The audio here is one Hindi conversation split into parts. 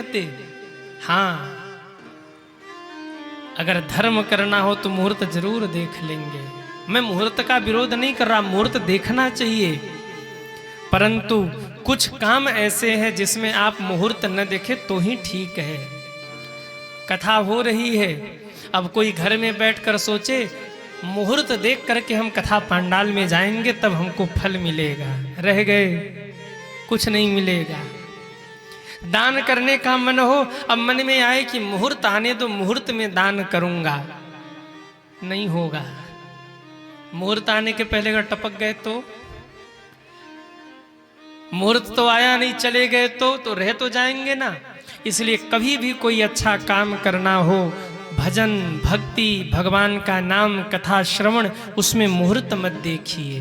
देखते। हाँ, अगर धर्म करना हो तो मुहूर्त जरूर देख लेंगे। मैं मुहूर्त का विरोध नहीं कर रहा, मुहूर्त देखना चाहिए, परंतु कुछ काम ऐसे हैं जिसमें आप मुहूर्त न देखें तो ही ठीक है। कथा हो रही है, अब कोई घर में बैठकर सोचे मुहूर्त देख करके हम कथा पंडाल में जाएंगे तब हमको फल मिलेगा, रह गए, कुछ नहीं मिलेगा। दान करने का मन हो, अब मन में आए कि मुहूर्त आने दो, मुहूर्त में दान करूंगा, नहीं होगा। मुहूर्त आने के पहले अगर टपक गए तो, मुहूर्त तो आया नहीं, चले गए तो रह तो जाएंगे ना। इसलिए कभी भी कोई अच्छा काम करना हो, भजन भक्ति, भगवान का नाम, कथा श्रवण, उसमें मुहूर्त मत देखिए।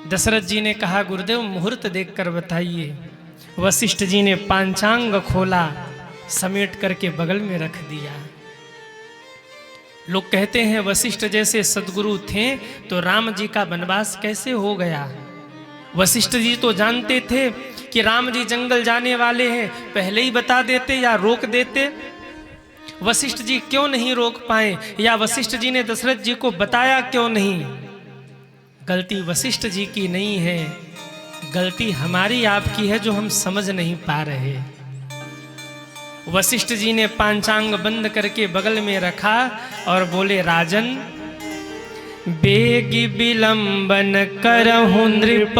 दशरथ जी ने कहा गुरुदेव मुहूर्त देखकर बताइए। वशिष्ठ जी ने पांचांग खोला, समेट करके बगल में रख दिया। लोग कहते हैं वशिष्ठ जैसे सद्गुरु थे तो राम जी का वनवास कैसे हो गया। वशिष्ठ जी तो जानते थे कि राम जी जंगल जाने वाले हैं, पहले ही बता देते या रोक देते। वशिष्ठ जी क्यों नहीं रोक पाए, या वशिष्ठ जी ने दशरथ जी को बताया क्यों नहीं। गलती वशिष्ठ जी की नहीं है, गलती हमारी आपकी है जो हम समझ नहीं पा रहे। वशिष्ठ जी ने पांचांग बंद करके बगल में रखा और बोले राजन बेगी विलंबन करहु नृप,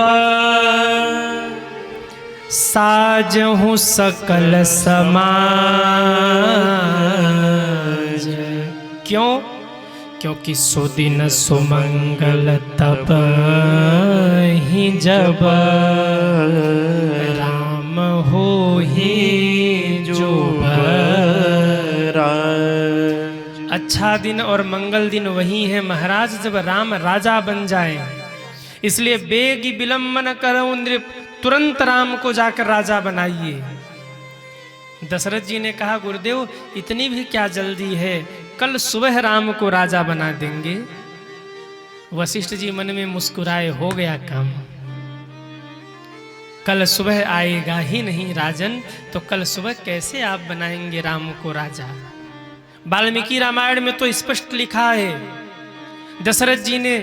साजहु सकल समाज। क्यों? क्योंकि सुदिन सुमंगल तब ही जब राम हो ही जो अच्छा दिन और मंगल दिन वही है महाराज जब राम राजा बन जाए। इसलिए बेगी विलंबन करहु नृप, तुरंत राम को जाकर राजा बनाइए। दशरथ जी ने कहा गुरुदेव इतनी भी क्या जल्दी है, कल सुबह राम को राजा बना देंगे। वशिष्ठ जी मन में मुस्कुराए, हो गया काम। कल सुबह आएगा ही नहीं राजन, तो कल सुबह कैसे आप बनाएंगे राम को राजा। वाल्मीकि रामायण में तो स्पष्ट लिखा है। दशरथ जी ने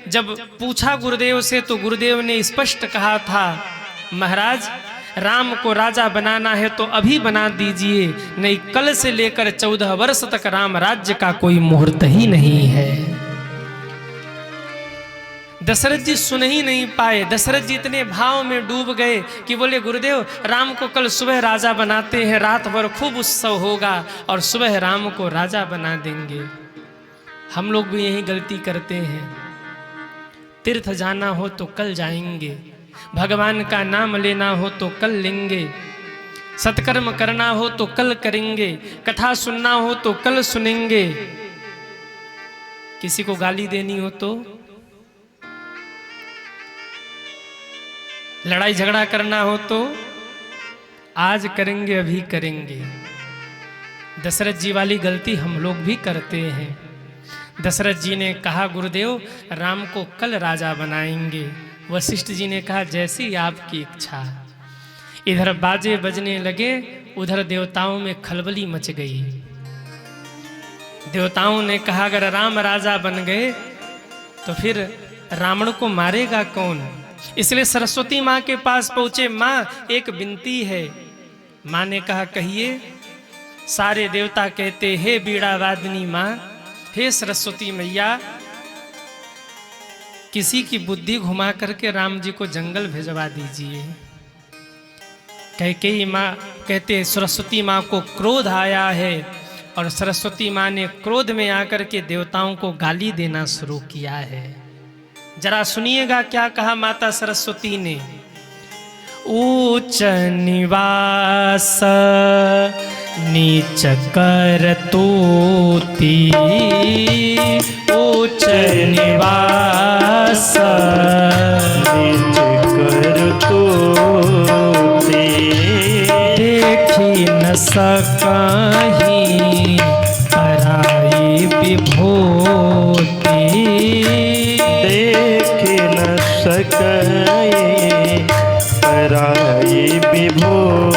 जब पूछा गुरुदेव से तो गुरुदेव ने स्पष्ट कहा था महाराज राम को राजा बनाना है तो अभी बना दीजिए, नहीं कल से लेकर 14 वर्ष तक राम राज्य का कोई मुहूर्त ही नहीं है। दशरथ जी सुन ही नहीं पाए। दशरथ जी इतने भाव में डूब गए कि बोले गुरुदेव राम को कल सुबह राजा बनाते हैं, रात भर खूब उत्सव होगा और सुबह राम को राजा बना देंगे। हम लोग भी यही गलती करते हैं। तीर्थ जाना हो तो कल जाएंगे, भगवान का नाम लेना हो तो कल लेंगे, सत्कर्म करना हो तो कल करेंगे, कथा सुनना हो तो कल सुनेंगे, किसी को गाली देनी हो तो, लड़ाई झगड़ा करना हो तो आज करेंगे, अभी करेंगे। दशरथ जी वाली गलती हम लोग भी करते हैं। दशरथ जी ने कहा गुरुदेव राम को कल राजा बनाएंगे। वशिष्ठ जी ने कहा जैसी आपकी इच्छा। इधर बाजे बजने लगे, उधर देवताओं में खलबली मच गई। देवताओं ने कहा अगर राम राजा बन गए तो फिर रावण को मारेगा कौन। इसलिए सरस्वती माँ के पास पहुंचे, माँ एक विनती है। माँ ने कहा कहिए। सारे देवता कहते हे बीड़ा वादनी माँ, हे सरस्वती मैया, किसी की बुद्धि घुमा करके राम जी को जंगल भिजवा दीजिए। कैकेयी माँ कहते सरस्वती माँ को क्रोध आया है और सरस्वती माँ ने क्रोध में आकर के देवताओं को गाली देना शुरू किया है। जरा सुनिएगा क्या कहा माता सरस्वती ने। ऊंच निवास नीच कर तूती, ऊंच निवास नीच कर तूती, देखी न सकहीं पराई विभूति, देखी न सकहीं पराई विभूति।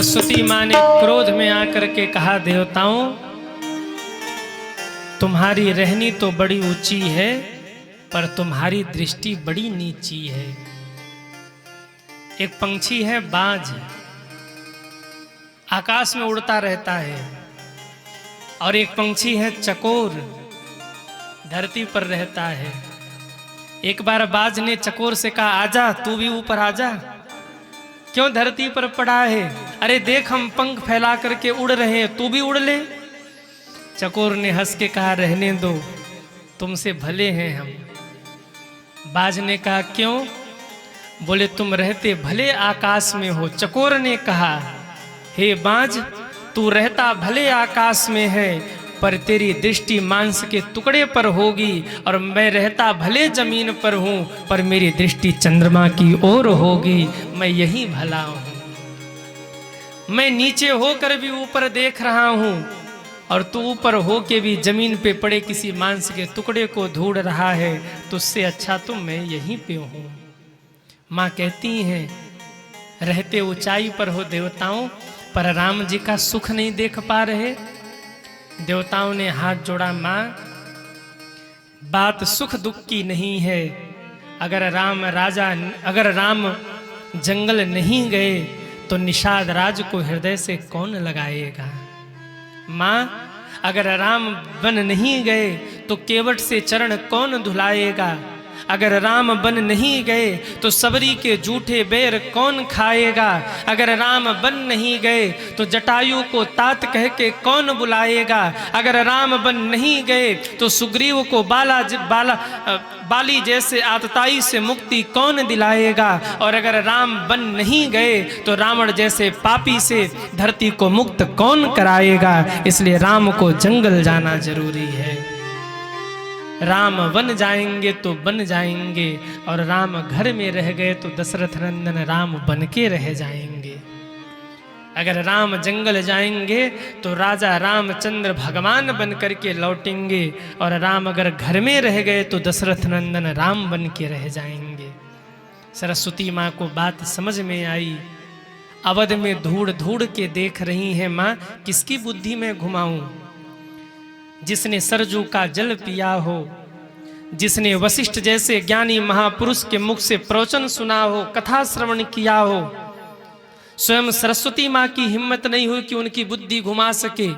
सरस्वती माँ ने क्रोध में आकर के कहा, देवताओं तुम्हारी रहनी तो बड़ी ऊंची है, पर तुम्हारी दृष्टि बड़ी नीची है। एक पंछी है बाज, आकाश में उड़ता रहता है, और एक पंछी है चकोर, धरती पर रहता है। एक बार बाज ने चकोर से कहा, आजा तू भी ऊपर आजा, क्यों धरती पर पड़ा है? अरे देख हम पंख फैला करके उड़ रहे हैं, तू भी उड़ ले। चकोर ने हंस के कहा, रहने दो, तुमसे भले हैं हम। बाज ने कहा, क्यों? बोले, तुम रहते भले आकाश में हो। चकोर ने कहा, हे बाज, तू रहता भले आकाश में है, पर तेरी दृष्टि मांस के टुकड़े पर होगी, और मैं रहता भले जमीन पर हूं, पर मेरी दृष्टि चंद्रमा की ओर होगी। मैं यही भला हूं, मैं नीचे होकर भी ऊपर देख रहा हूं, और तू ऊपर हो के भी जमीन पे पड़े किसी मांस के टुकड़े को ढूंढ रहा है, तो उससे अच्छा तो मैं यहीं पे हूं। माँ कहती हैं, रहते ऊंचाई पर हो देवताओं, पर राम जी का सुख नहीं देख पा रहे। देवताओं ने हाथ जोड़ा, माँ बात सुख दुख की नहीं है। अगर राम जंगल नहीं गए, तो निषाद राज को हृदय से कौन लगाएगा। माँ अगर राम बन नहीं गए, तो केवट से चरण कौन धुलाएगा। अगर राम बन नहीं गए, तो सबरी के जूठे बेर कौन खाएगा। अगर राम बन नहीं गए, तो जटायु को तात कह के कौन बुलाएगा। अगर राम बन नहीं गए, तो सुग्रीव को बाली जैसे आतताई से मुक्ति कौन दिलाएगा। और अगर राम बन नहीं गए, तो रावण जैसे पापी से धरती को मुक्त कौन कराएगा। इसलिए राम को जंगल जाना जरूरी है। राम वन जाएंगे तो बन जाएंगे, और राम घर में रह गए तो दशरथ नंदन राम बन के रह जाएंगे। अगर राम जंगल जाएंगे तो राजा रामचंद्र भगवान बन करके लौटेंगे, और राम अगर घर में रह गए तो दशरथ नंदन राम बन के रह जाएंगे। सरस्वती माँ को बात समझ में आई। अवध में धूड़ धूड़ के देख रही हैं माँ, किसकी बुद्धि में घुमाऊं। जिसने सरजू का जल पिया हो, जिसने वशिष्ठ जैसे ज्ञानी महापुरुष के मुख से प्रवचन सुना हो, कथा श्रवण किया हो, स्वयं सरस्वती माँ की हिम्मत नहीं हुई कि उनकी बुद्धि घुमा सके।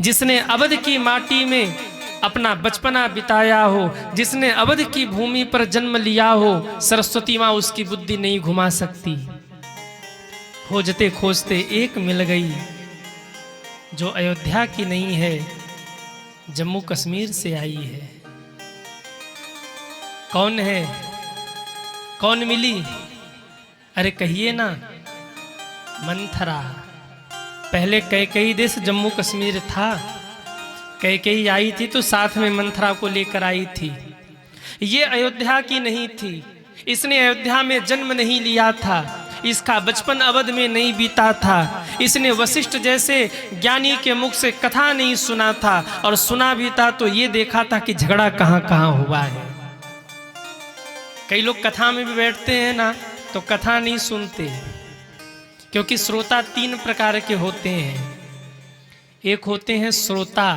जिसने अवध की माटी में अपना बचपना बिताया हो, जिसने अवध की भूमि पर जन्म लिया हो, सरस्वती माँ उसकी बुद्धि नहीं घुमा सकती। खोजते खोजते एक मिल गई, जो अयोध्या की नहीं है, जम्मू कश्मीर से आई है। कौन है? कौन मिली? अरे कहिए ना, मंथरा। पहले कैकेयी देश जम्मू कश्मीर था, कैकेयी आई थी तो साथ में मंथरा को लेकर आई थी। ये अयोध्या की नहीं थी, इसने अयोध्या में जन्म नहीं लिया था, इसका बचपन अवध में नहीं बीता था, इसने वशिष्ठ जैसे ज्ञानी के मुख से कथा नहीं सुना था, और सुना भी था तो ये देखा था कि झगड़ा कहाँ कहाँ हुआ है। कई लोग कथा में भी बैठते हैं ना, तो कथा नहीं सुनते, क्योंकि श्रोता तीन प्रकार के होते हैं। एक होते हैं श्रोता,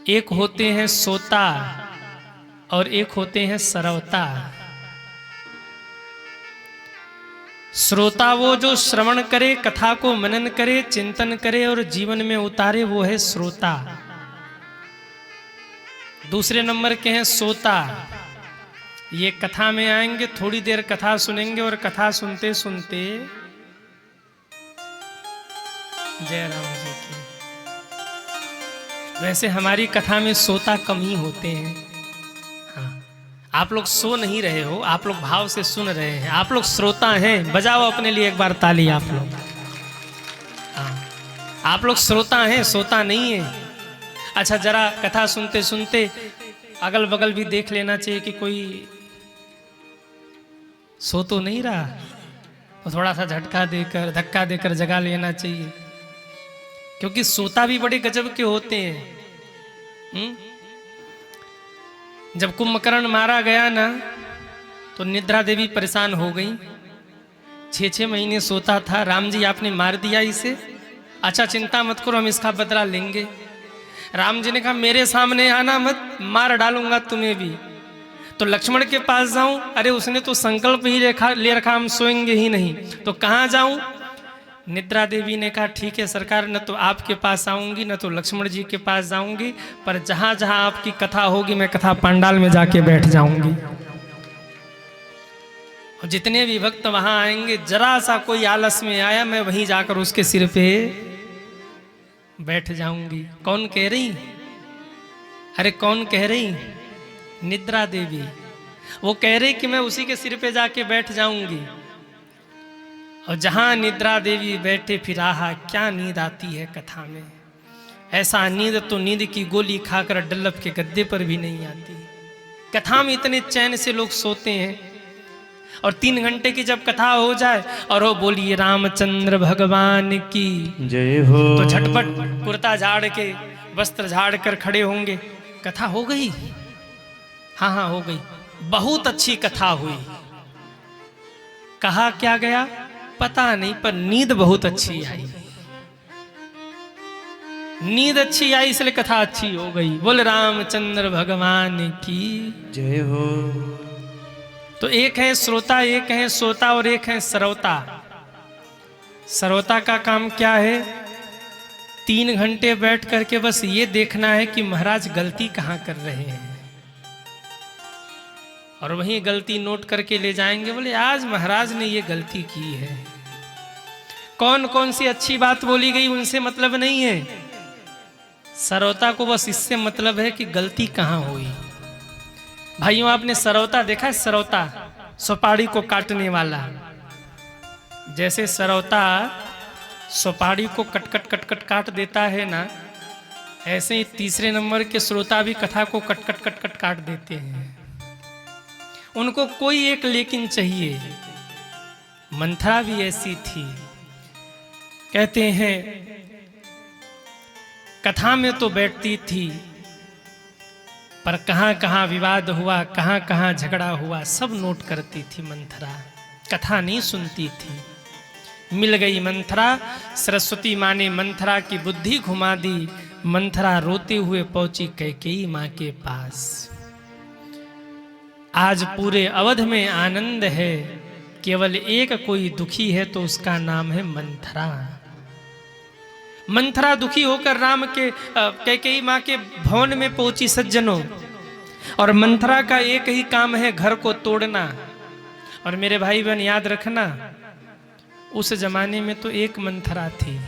एक होते हैं सोता, और एक होते हैं सरवता। श्रोता वो जो श्रवण करे, कथा को मनन करे, चिंतन करे और जीवन में उतारे, वो है श्रोता। दूसरे नंबर के हैं सोता। ये कथा में आएंगे, थोड़ी देर कथा सुनेंगे, और कथा सुनते सुनते जय राम जी की। वैसे हमारी कथा में सोता कम ही होते हैं। आप लोग सो नहीं रहे हो, आप लोग भाव से सुन रहे हैं, आप लोग श्रोता हैं। बजाओ अपने लिए एक बार ताली आप लोग। हाँ, आप लोग श्रोता हैं, सोता नहीं है। अच्छा, जरा कथा सुनते सुनते अगल बगल भी देख लेना चाहिए कि कोई सो तो नहीं रहा, तो थोड़ा सा धक्का देकर जगा लेना चाहिए, क्योंकि सोता भी बड़े गजब के होते हैं। जब कुंभकर्ण मारा गया ना, तो निद्रा देवी परेशान हो गई 6 महीने सोता था। राम जी आपने मार दिया इसे, अच्छा चिंता मत करो, हम इसका बदला लेंगे। राम जी ने कहा मेरे सामने आना मत, मार डालूंगा तुम्हें भी। तो लक्ष्मण के पास जाऊं? अरे उसने तो संकल्प ही ले रखा हम सोएंगे ही नहीं, तो कहाँ जाऊं? निद्रा देवी ने कहा ठीक है सरकार, न तो आपके पास आऊंगी न तो लक्ष्मण जी के पास जाऊंगी, पर जहां जहां आपकी कथा होगी मैं कथा पंडाल में जाके बैठ जाऊंगी। और जितने भी भक्त वहां आएंगे, जरा सा कोई आलस में आया, मैं वहीं जाकर उसके सिर पे बैठ जाऊंगी। कौन कह रही? अरे कौन कह रही? निद्रा देवी। वो कह रही कि मैं उसी के सिर पे जाके बैठ जाऊंगी। और जहां निद्रा देवी बैठे, फिर आहा क्या नींद आती है कथा में। ऐसा नींद तो नींद की गोली खाकर डल्लभ के गद्दे पर भी नहीं आती। कथा में इतने चैन से लोग सोते हैं, और 3 घंटे की जब कथा हो जाए और वो बोलिए रामचंद्र भगवान की जय हो, तो झटपट कुर्ता झाड़ के वस्त्र झाड़ कर खड़े होंगे। कथा हो गई? हाँ हाँ हो गई, बहुत अच्छी कथा हुई। कहा क्या गया पता नहीं, पर नींद बहुत अच्छी आई। नींद अच्छी आई इसलिए कथा अच्छी हो गई। बोल रामचंद्र भगवान की जय हो। तो एक है श्रोता, एक है सोता, और एक है सरवता। सरवता का काम क्या है? 3 घंटे बैठ करके बस ये देखना है कि महाराज गलती कहाँ कर रहे हैं, और वही गलती नोट करके ले जाएंगे। बोले आज महाराज ने ये गलती की है। कौन कौन सी अच्छी बात बोली गई उनसे मतलब नहीं है। सरवता को बस इससे मतलब है कि गलती कहाँ हुई। भाइयों आपने सरवता देखा है? सरवता सुपारी को काटने वाला। जैसे सरवता सुपारी को कट कट काट देता है ना, ऐसे ही तीसरे नंबर के श्रोता भी कथा को कट काट देते हैं। उनको कोई एक लेकिन चाहिए। मंथरा भी ऐसी थी। कहते हैं कथा में तो बैठती थी, पर कहाँ कहाँ विवाद हुआ, कहाँ कहाँ झगड़ा हुआ, सब नोट करती थी मंथरा। कथा नहीं सुनती थी। मिल गई मंथरा, सरस्वती माँ ने मंथरा की बुद्धि घुमा दी। मंथरा रोते हुए पहुंची कैकेयी माँ के पास। आज पूरे अवध में आनंद है, केवल एक कोई दुखी है तो उसका नाम है मंथरा। मंथरा दुखी होकर राम के कैकेयी माँ के भवन में पहुंची सज्जनों, और मंथरा का एक ही काम है घर को तोड़ना। और मेरे भाई बहन याद रखना, उस जमाने में तो एक मंथरा थी।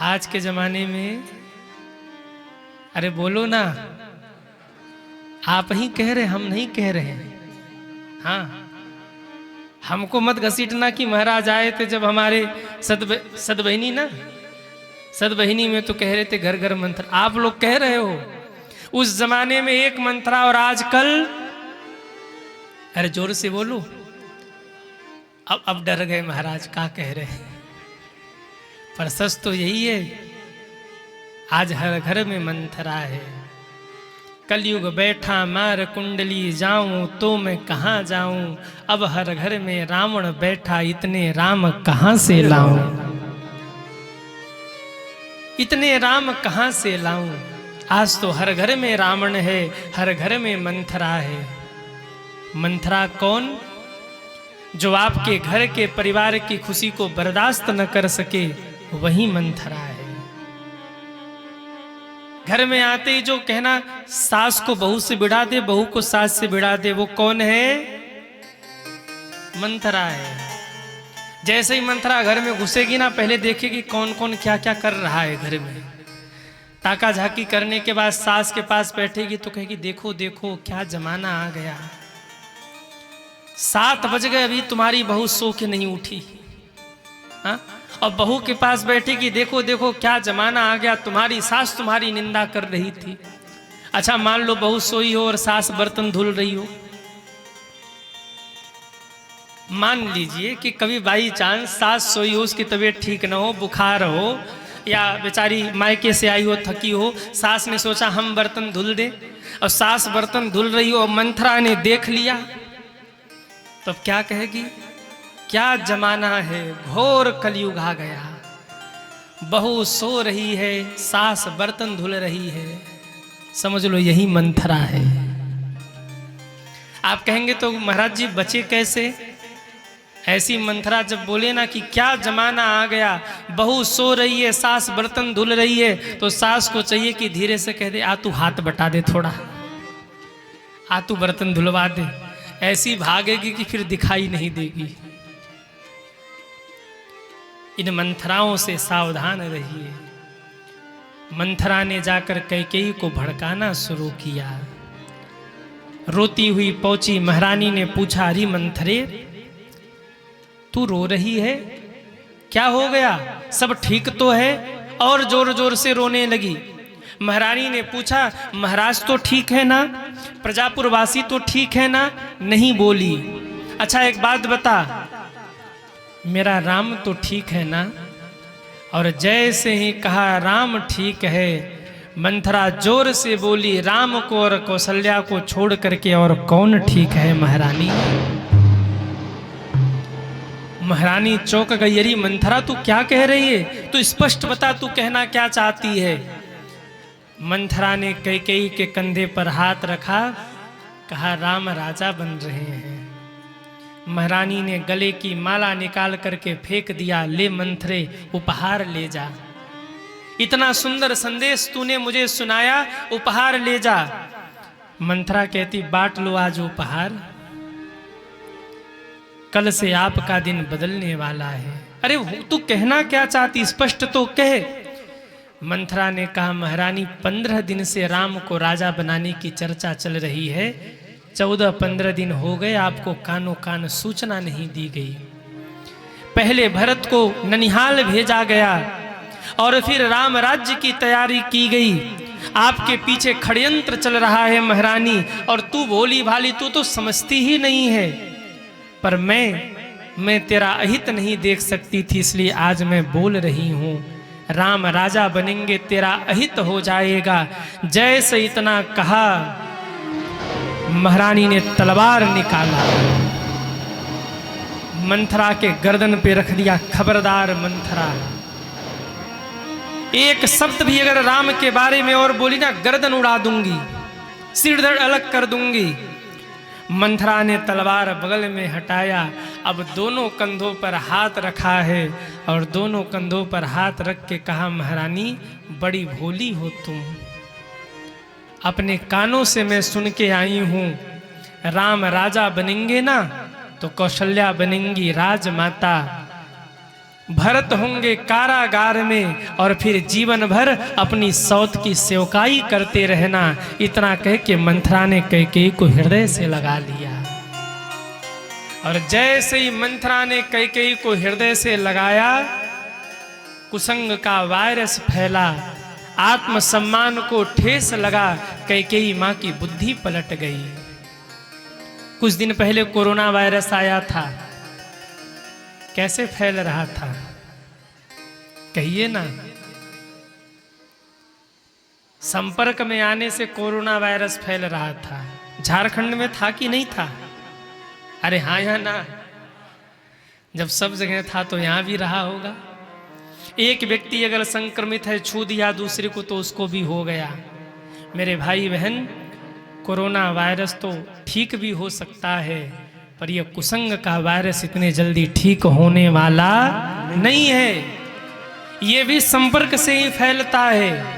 आज के जमाने में अरे बोलो ना, आप ही कह रहे, हम नहीं कह रहे हैं। हाँ, हमको मत घसीटना कि महाराज आए थे जब हमारे सदबहिनी ना, सदबहिनी में तो कह रहे थे घर घर मंत्र। आप लोग कह रहे हो उस जमाने में एक मंत्रा, और आजकल अरे जोर से बोलो। अब डर गए महाराज क्या कह रहे हैं, पर सच तो यही है। आज हर घर में मंथरा है। कलयुग बैठा मार कुंडली जाऊं तो मैं कहाँ जाऊं। अब हर घर में रावण बैठा, इतने राम कहाँ से लाऊं। इतने राम कहाँ से लाऊं। आज तो हर घर में रावण है, हर घर में मंथरा है। मंथरा कौन? जो आपके घर के परिवार की खुशी को बर्दाश्त न कर सके, वही मंथरा है। घर में आते ही जो कहना सास को बहू से बिड़ा दे, बहू को सास से बिड़ा दे, वो कौन है? मंथरा है। जैसे ही मंथरा घर में घुसेगी ना, पहले देखेगी कौन कौन क्या क्या कर रहा है घर में। ताका झाकी करने के बाद सास के पास बैठेगी तो कहेगी देखो देखो क्या जमाना आ गया। 7 बज गए अभी तुम्हारी बहू सो के नहीं उठी। हाँ, और बहू के पास बैठेगी देखो देखो क्या जमाना आ गया, तुम्हारी सास तुम्हारी निंदा कर रही थी। अच्छा मान लो बहू सोई हो और सास बर्तन धुल रही हो। मान लीजिए कि कभी बाई चांस सास सोई हो, उसकी तबीयत ठीक ना हो, बुखार हो, या बेचारी मायके से आई हो, थकी हो, सास ने सोचा हम बर्तन धुल दे, और सास बर्तन धुल रही हो और मंथरा ने देख लिया, तो अब क्या कहेगी? क्या जमाना है, घोर कलयुग आ गया। बहू सो रही है, सास बर्तन धुल रही है। समझ लो यही मंथरा है। आप कहेंगे तो महाराज जी बचे कैसे? ऐसी मंथरा जब बोले ना कि क्या जमाना आ गया, बहू सो रही है, सास बर्तन धुल रही है, तो सास को चाहिए कि धीरे से कह दे, आ तू हाथ बटा दे थोड़ा, आ तू बर्तन धुलवा दे। ऐसी भागेगी कि फिर दिखाई नहीं देगी। इन मंथराओं से सावधान रहिए। मंथरा ने जाकर कैकेयी को भड़काना शुरू किया। रोती हुई पहुंची, महारानी ने पूछा, अरे मंथरे तू रो रही है, क्या हो गया? सब ठीक तो है? और जोर जोर से रोने लगी। महारानी ने पूछा, महाराज तो ठीक है ना, प्रजापुरवासी तो ठीक है ना? नहीं बोली। अच्छा एक बात बता, मेरा राम तो ठीक है ना? और जैसे ही कहा राम ठीक है, मंथरा जोर से बोली, राम को और कौशल्या को छोड़ करके और कौन ठीक है महारानी? महारानी चौंक गई। अरे मंथरा तू क्या कह रही है? तू स्पष्ट बता, तू कहना क्या चाहती है? मंथरा ने कैकेयी के कंधे पर हाथ रखा, कहा राम राजा बन रहे हैं। महारानी ने गले की माला निकाल करके फेंक दिया, ले मंथरे उपहार ले जा। इतना सुंदर संदेश तूने मुझे सुनाया, उपहार ले जा। मंथरा कहती, बांट लो आज उपहार, कल से आपका दिन बदलने वाला है। अरे तू कहना क्या चाहती, स्पष्ट तो कह। मंथरा ने कहा, महारानी 15 दिन से राम को राजा बनाने की चर्चा चल रही है। 14-15 दिन हो गए, आपको कानों कान सूचना नहीं दी गई। पहले भरत को ननिहाल भेजा गया और फिर राम राज्य की तैयारी की गई। आपके पीछे षड्यंत्र चल रहा है महारानी, और तू भोली भाली, तू तो समझती ही नहीं है। पर मैं तेरा अहित नहीं देख सकती थी, इसलिए आज मैं बोल रही हूँ। राम राजा बनेंगे, तेरा अहित हो जाएगा। जैसे इतना कहा, महारानी ने तलवार निकाला, मंथरा के गर्दन पे रख दिया। खबरदार मंथरा, एक शब्द भी अगर राम के बारे में और बोली ना, गर्दन उड़ा दूंगी, सिर धड़ अलग कर दूंगी। मंथरा ने तलवार बगल में हटाया। अब दोनों कंधों पर हाथ रखा है और दोनों कंधों पर हाथ रख के कहा, महारानी बड़ी भोली हो तुम। अपने कानों से मैं सुन के आई हूं, राम राजा बनेंगे ना तो कौशल्या बनेंगी राजमाता, भरत होंगे कारागार में और फिर जीवन भर अपनी सौत की सेवकाई करते रहना। इतना कह के मंथरा ने कैकेयी को हृदय से लगा लिया। और जैसे ही मंथरा ने कैकेयी को हृदय से लगाया, कुसंग का वायरस फैला, आत्मसम्मान को ठेस लगा। कैकेयी मां की बुद्धि पलट गई। कुछ दिन पहले कोरोना वायरस आया था, कैसे फैल रहा था कहिए ना? संपर्क में आने से कोरोना वायरस फैल रहा था। झारखंड में था कि नहीं था? अरे हाँ या ना? जब सब जगह था तो यहां भी रहा होगा। एक व्यक्ति अगर संक्रमित है, छू दिया दूसरे को, तो उसको भी हो गया। मेरे भाई बहन, कोरोना वायरस तो ठीक भी हो सकता है, पर यह कुसंग का वायरस इतने जल्दी ठीक होने वाला नहीं है। ये भी संपर्क से ही फैलता है।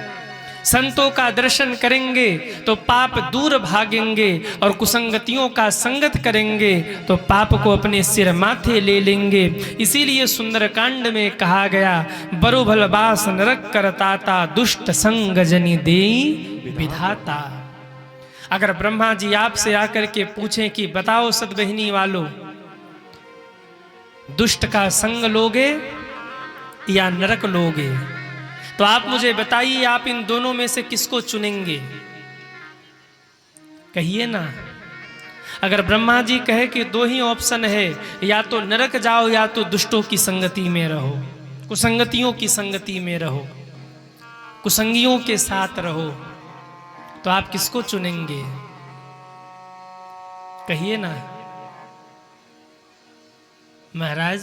संतों का दर्शन करेंगे तो पाप दूर भागेंगे, और कुसंगतियों का संगत करेंगे तो पाप को अपने सिर माथे ले लेंगे। इसीलिए सुंदरकांड में कहा गया, बरु भल बास नरक करताता, दुष्ट संग जनि देई विधाता। अगर ब्रह्मा जी आपसे आकर के पूछें कि बताओ सद्बहिनी वालों, दुष्ट का संग लोगे या नरक लोगे, तो आप मुझे बताइए, आप इन दोनों में से किसको चुनेंगे? कहिए ना। अगर ब्रह्मा जी कहे कि दो ही ऑप्शन है, या तो नरक जाओ या तो दुष्टों की संगति में रहो, कुसंगतियों की संगति में रहो, कुसंगियों के साथ रहो, तो आप किसको चुनेंगे? कहिए ना। महाराज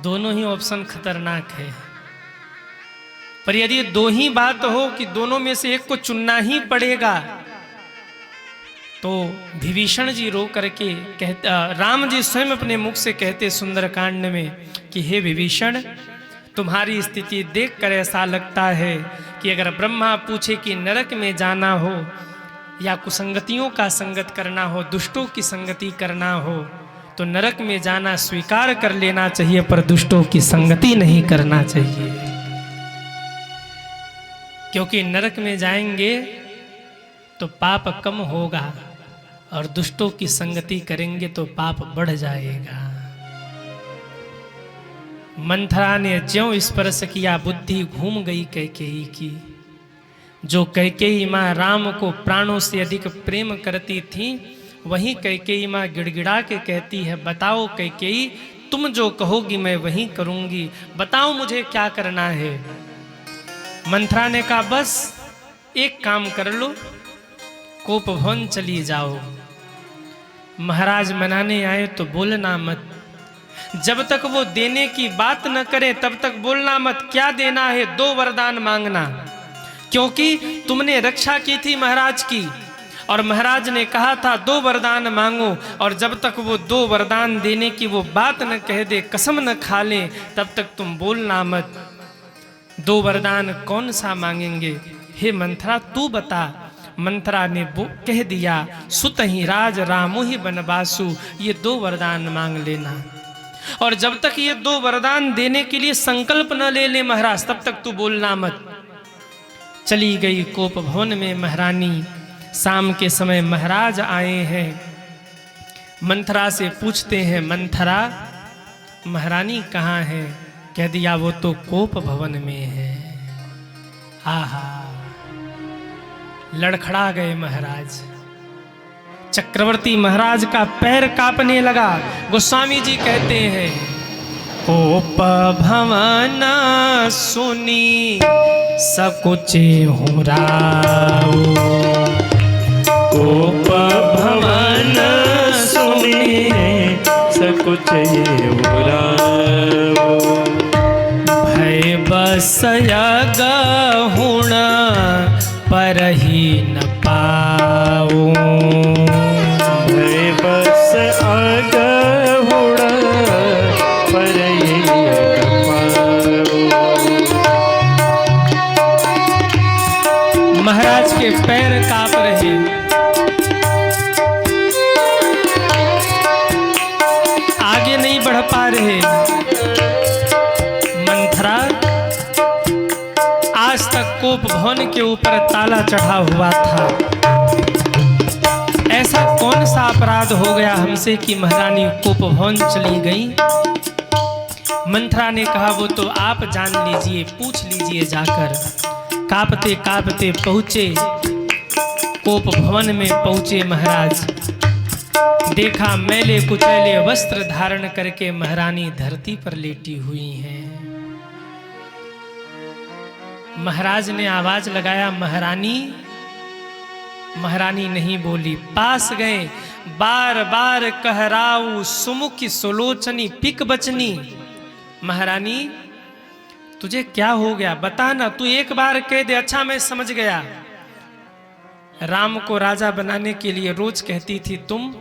दोनों ही ऑप्शन खतरनाक है, पर यदि दो ही बात हो कि दोनों में से एक को चुनना ही पड़ेगा, तो विभीषण जी रो करके कहते, राम जी स्वयं अपने मुख से कहते सुंदरकांड में कि हे विभीषण, तुम्हारी स्थिति देखकर ऐसा लगता है कि अगर ब्रह्मा पूछे कि नरक में जाना हो या कुसंगतियों का संगत करना हो, दुष्टों की संगति करना हो, तो नरक में जाना स्वीकार कर लेना चाहिए, पर दुष्टों की संगति नहीं करना चाहिए, क्योंकि नरक में जाएंगे तो पाप कम होगा और दुष्टों की संगति करेंगे तो पाप बढ़ जाएगा। मंथरा ने ज्यों स्पर्श किया बुद्धि घूम गई कैकेयी की। जो कैकेयी माँ राम को प्राणों से अधिक प्रेम करती थी, वहीं कैकेयी माँ गिड़गिड़ा के कहती है, बताओ कैकेयी, तुम जो कहोगी मैं वही करूंगी, बताओ मुझे क्या करना है। मंथरा ने कहा बस एक काम कर लो, कोप भवन चली जाओ, महाराज मनाने आए तो बोलना मत, जब तक वो देने की बात न करे तब तक बोलना मत। क्या देना है? 2 वरदान मांगना, क्योंकि तुमने रक्षा की थी महाराज की और महाराज ने कहा था 2 वरदान मांगो, और जब तक वो 2 वरदान देने की वो बात न कह दे, कसम न खा ले, तब तक तुम बोलना मत। 2 वरदान कौन सा मांगेंगे? हे मंथरा तू बता। मंथरा ने कह दिया, सुत ही राज रामो ही बनवासु, ये 2 वरदान मांग लेना, और जब तक ये 2 वरदान देने के लिए संकल्प न ले ले महाराज, तब तक तू बोलना मत। चली गई कोप भवन में महारानी। शाम के समय महाराज आए हैं, मंथरा से पूछते हैं, मंथरा महारानी कहाँ है? कह दिया वो तो कोप भवन में है। आहा, लड़खड़ा गए महाराज। चक्रवर्ती महाराज का पैर कांपने लगा। गोस्वामी जी कहते हैं, कोप भवन सुनी सकुचे हूँ राव, कोप भवन सुनी सकुचे हूँ राव, भय बसया गहुण पर ही न पाऊं, भय बस अगहुण पर ही न पाऊं। महाराज के पैर कांप रहे, आगे नहीं बढ़ पा रहे। मंथरा, आज तक कोप भवन के ऊपर ताला चढ़ा हुआ था, ऐसा कौन सा अपराध हो गया हमसे कि महारानी कोप भवन चली गई? मंथरा ने कहा, वो तो आप जान लीजिए, पूछ लीजिए जाकर। कांपते कांपते पहुंचे, कोप भवन में पहुंचे महाराज। देखा मैले कुचैले वस्त्र धारण करके महारानी धरती पर लेटी हुई हैं। महाराज ने आवाज लगाया, महारानी। महारानी नहीं बोली। पास गए, बार बार कहराऊ सुमुखी सुलोचनी पिक बचनी। महारानी तुझे क्या हो गया, बता ना, तू एक बार कह दे। अच्छा मैं समझ गया, राम को राजा बनाने के लिए रोज कहती थी तुम,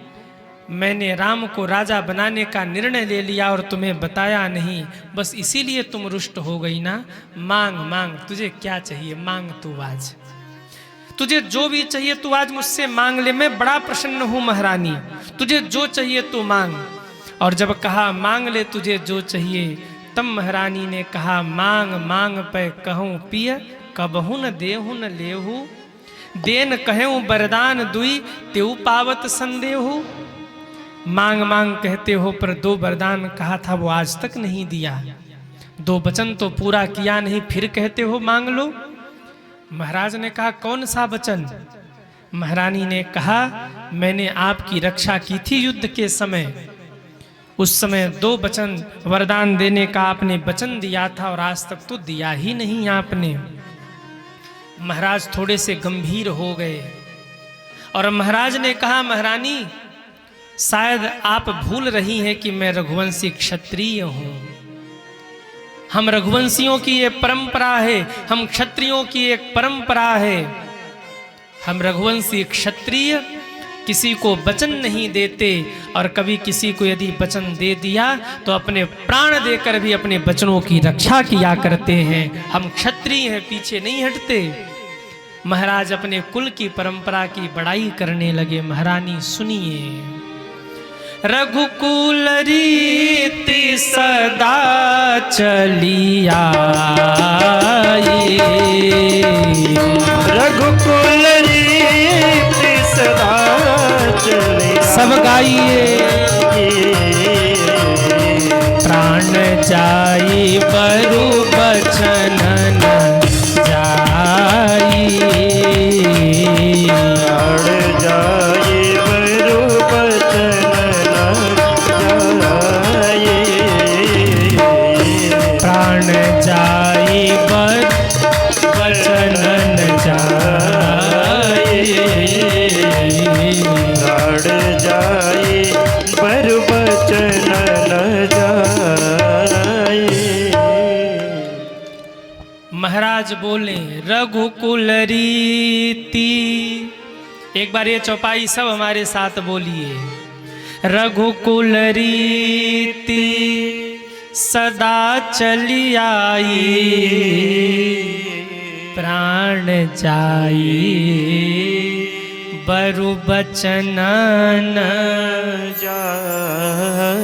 मैंने राम को राजा बनाने का निर्णय ले लिया और तुम्हें बताया नहीं, बस इसीलिए तुम रुष्ट हो गई ना। मांग मांग, तुझे क्या चाहिए मांग तू आज, तुझे जो भी चाहिए तू आज मुझसे मांग ले, मैं बड़ा प्रसन्न हूं महारानी, तुझे जो चाहिए तू मांग। और जब कहा मांग ले तुझे जो चाहिए, तब महारानी ने कहा, मांग मांग पे कहूँ पिय, कबहू न देहू न लेहू, देन कहूँ वरदान दुई, तेऊ पावत संदेहू। मांग मांग कहते हो, पर 2 वरदान कहा था वो आज तक नहीं दिया, 2 वचन तो पूरा किया नहीं, फिर कहते हो मांग लो। महाराज ने कहा, कौन सा वचन? महारानी ने कहा, मैंने आपकी रक्षा की थी युद्ध के समय, उस समय 2 वचन वरदान देने का आपने वचन दिया था और आज तक तो दिया ही नहीं आपने। महाराज थोड़े से गंभीर हो गए और महाराज ने कहा, महारानी शायद आप भूल रही हैं कि मैं रघुवंशी क्षत्रिय हूं। हम रघुवंशियों की ये परंपरा है, हम क्षत्रियों की एक परंपरा है। हम रघुवंशी क्षत्रिय किसी को वचन नहीं देते, और कभी किसी को यदि वचन दे दिया तो अपने प्राण देकर भी अपने वचनों की रक्षा किया करते हैं। हम क्षत्रिय हैं, पीछे नहीं हटते। महाराज अपने कुल की परंपरा की बड़ाई करने लगे। महारानी सुनिए। रघुकुल रीति सदा चली आई, रघुकुल रीति सदा चली आई। सब गाइए। प्राण जाई बरु बचन न जाई, प्राण जाई बरु बचन न जाई, प्राण जाई बर बचन न जाई, प्राण जाई बरु बचन न जाई। महाराज बोले रघुकुल रीति। एक बार ये चौपाई सब हमारे साथ बोलिए। रघुकुल रीति सदा चली आई, प्राण जाई बरु बचन न जाई।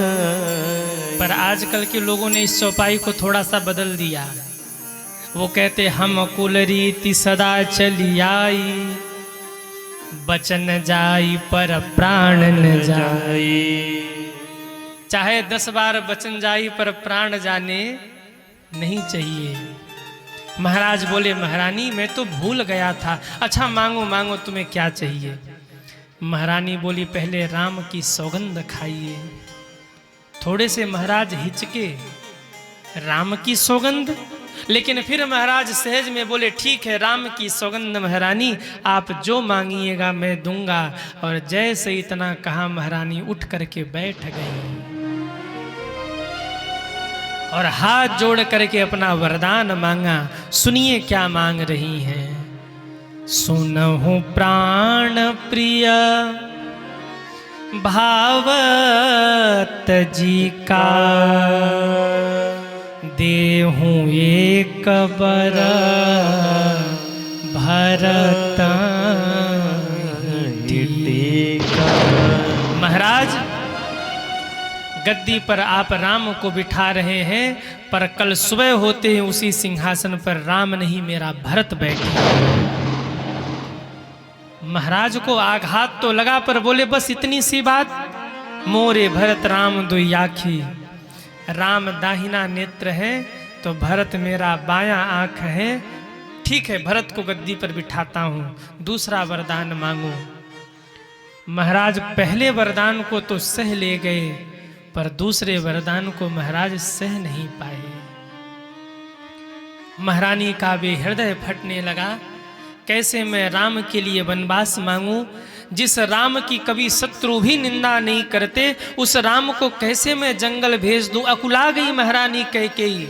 पर आजकल के लोगों ने इस चौपाई को थोड़ा सा बदल दिया। वो कहते हम कुल रीति सदा चली आई, बचन जाई पर प्राण न जाई। चाहे 10 बार बचन जाई पर प्राण जाने नहीं चाहिए। महाराज बोले महारानी मैं तो भूल गया था। अच्छा मांगो मांगो, तुम्हें क्या चाहिए? महारानी बोली पहले राम की सौगंध खाइए। थोड़े से महाराज हिचके, राम की सौगंध? लेकिन फिर महाराज सहज में बोले ठीक है, राम की सौगंध महारानी, आप जो मांगिएगा मैं दूंगा। और जैसे इतना कहा महारानी उठ करके बैठ गई और हाथ जोड़ करके अपना वरदान मांगा। सुनिए क्या मांग रही हैं। सुनहु प्राण प्रिय भावत जी का, देहूं एक बर भरत टीका। महाराज गद्दी पर आप राम को बिठा रहे हैं, पर कल सुबह होते ही उसी सिंहासन पर राम नहीं मेरा भरत बैठे। महाराज को आघात तो लगा, पर बोले बस इतनी सी बात। मोरे भरत राम दुई आँखी, राम दाहिना नेत्र है तो भरत मेरा बायां आंख है। ठीक है, भरत को गद्दी पर बिठाता हूं, दूसरा वरदान मांगो। महाराज पहले वरदान को तो सह ले गए, पर दूसरे वरदान को महाराज सह नहीं पाए। महारानी का भी हृदय फटने लगा। कैसे मैं राम के लिए वनवास मांगूं? जिस राम की कभी शत्रु भी निंदा नहीं करते, उस राम को कैसे मैं जंगल भेज दूं? अकुला गई महारानी कैकेयी।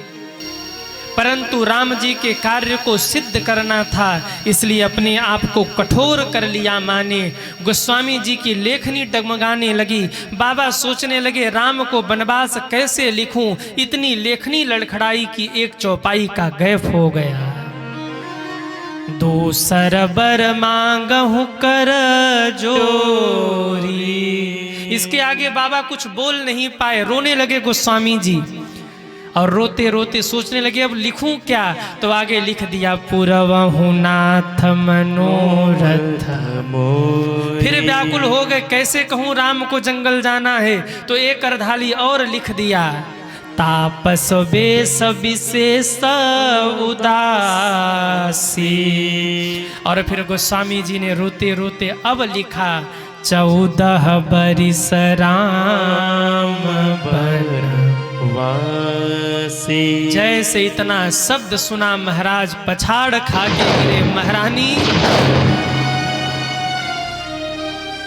परंतु राम जी के कार्य को सिद्ध करना था, इसलिए अपने आप को कठोर कर लिया माने। गोस्वामी जी की लेखनी डगमगाने लगी। बाबा सोचने लगे राम को वनवास कैसे लिखूं। इतनी लेखनी लड़खड़ाई की एक चौपाई का गैफ हो गया। दोसर बर मांगहु कर जोरी। इसके आगे बाबा कुछ बोल नहीं पाए, रोने लगे गोस्वामी जी। और रोते रोते सोचने लगे अब लिखूं क्या? तो आगे लिख दिया पुरवहु नाथ मनोरथ। फिर व्याकुल हो गए, कैसे कहूं राम को जंगल जाना है? तो एक अर्धाली और लिख दिया तापस बेस विशेष उदासी। और फिर गोस्वामी जी ने रोते रोते अब लिखा 14 बरिस राम बनवासी। जैसे इतना शब्द सुना महाराज पछाड़ खा के गिरे। महारानी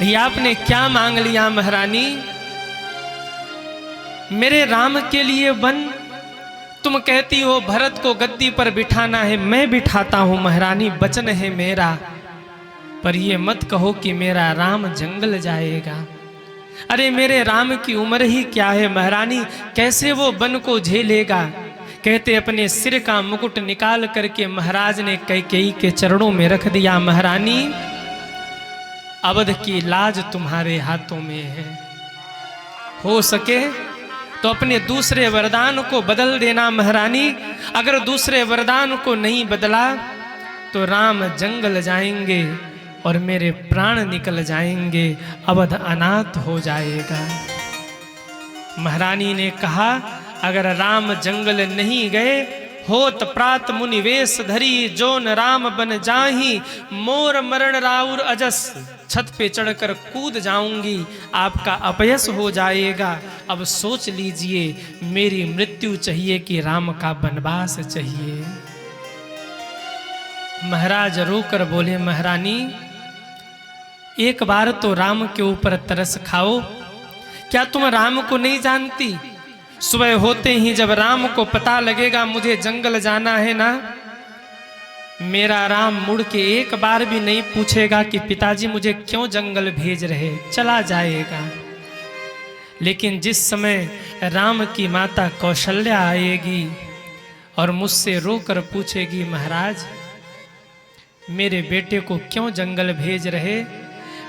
ये आपने क्या मांग लिया महारानी? मेरे राम के लिए वन, तुम कहती हो भरत को गद्दी पर बिठाना है, मैं बिठाता हूं महारानी, वचन है मेरा। पर ये मत कहो कि मेरा राम जंगल जाएगा। अरे मेरे राम की उम्र ही क्या है महारानी, कैसे वो वन को झेलेगा? कहते अपने सिर का मुकुट निकाल करके महाराज ने कैकेयी के चरणों में रख दिया। महारानी, अवध की लाज तुम्हारे हाथों में है, हो सके तो अपने दूसरे वरदान को बदल देना महारानी। अगर दूसरे वरदान को नहीं बदला तो राम जंगल जाएंगे और मेरे प्राण निकल जाएंगे, अवध अनाथ हो जाएगा। महारानी ने कहा, अगर राम जंगल नहीं गए, होत प्रात मुनि वेश धरी, जोन राम बन जाही, मोर मरण राउर अजस, छत पे चढ़कर कूद जाऊंगी, आपका अपयश हो जाएगा। अब सोच लीजिए, मेरी मृत्यु चाहिए कि राम का वनवास चाहिए? महाराज रोकर बोले, महारानी एक बार तो राम के ऊपर तरस खाओ। क्या तुम राम को नहीं जानती? सुबह होते ही जब राम को पता लगेगा मुझे जंगल जाना है ना, मेरा राम मुड़ के एक बार भी नहीं पूछेगा कि पिताजी मुझे क्यों जंगल भेज रहे, चला जाएगा। लेकिन जिस समय राम की माता कौशल्या आएगी और मुझसे रोकर पूछेगी, महाराज मेरे बेटे को क्यों जंगल भेज रहे,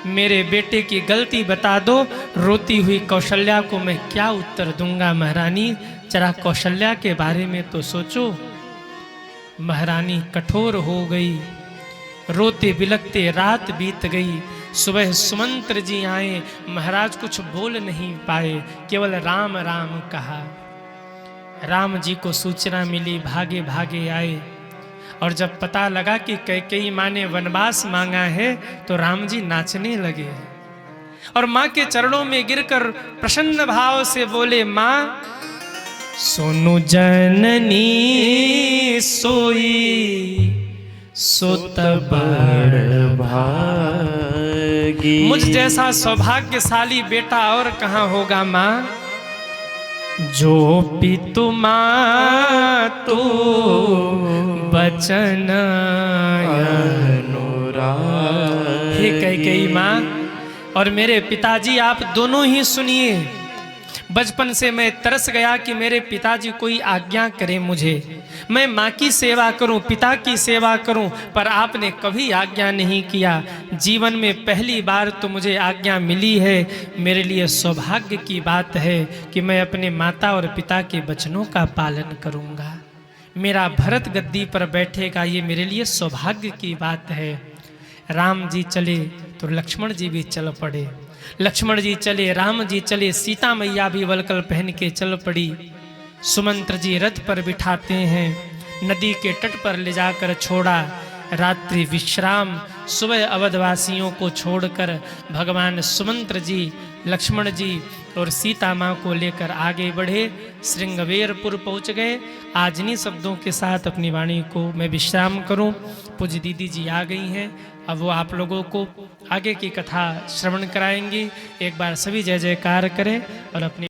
मेरे बेटे की गलती बता दो, रोती हुई कौशल्या को मैं क्या उत्तर दूंगा? महारानी जरा कौशल्या के बारे में तो सोचो। महारानी कठोर हो गई, रोते बिलखते रात बीत गई। सुबह सुमंत्र जी आए, महाराज कुछ बोल नहीं पाए, केवल राम राम कहा। राम जी को सूचना मिली, भागे भागे आए, और जब पता लगा कि कैकेयी माँ ने वनवास मांगा है तो राम जी नाचने लगे और माँ के चरणों में गिरकर प्रसन्न भाव से बोले, माँ सोनु जननी सोई सुत बड़ भागी। मुझ जैसा सौभाग्यशाली बेटा और कहाँ होगा माँ? जो पितु मातु बचन अनुरागी। हे कैकेयी माँ और मेरे पिताजी, आप दोनों ही सुनिए। बचपन से मैं तरस गया कि मेरे पिताजी कोई आज्ञा करें मुझे, मैं माँ की सेवा करूं, पिता की सेवा करूं, पर आपने कभी आज्ञा नहीं किया। जीवन में पहली बार तो मुझे आज्ञा मिली है। मेरे लिए सौभाग्य की बात है कि मैं अपने माता और पिता के वचनों का पालन करूंगा। मेरा भरत गद्दी पर बैठेगा, ये मेरे लिए सौभाग्य की बात है। राम जी चले तो लक्ष्मण जी भी चल पड़े, लक्ष्मण जी चले, राम जी चले, सीता मैया भी वलकल पहन के चल पड़ी। सुमंत्र जी रथ पर बिठाते हैं, नदी के तट पर ले जाकर छोड़ा। रात्रि विश्राम, सुबह अवधवासियों को छोड़कर भगवान सुमंत्र जी, लक्ष्मण जी और सीता माँ को लेकर आगे बढ़े, श्रृंगवेरपुर पहुँच गए। आज इन्हीं शब्दों के साथ अपनी वाणी को मैं विश्राम करूं। पूज्य दीदी जी आ गई हैं, अब वो आप लोगों को आगे की कथा श्रवण कराएंगी। एक बार सभी जय जयकार करें और अपनी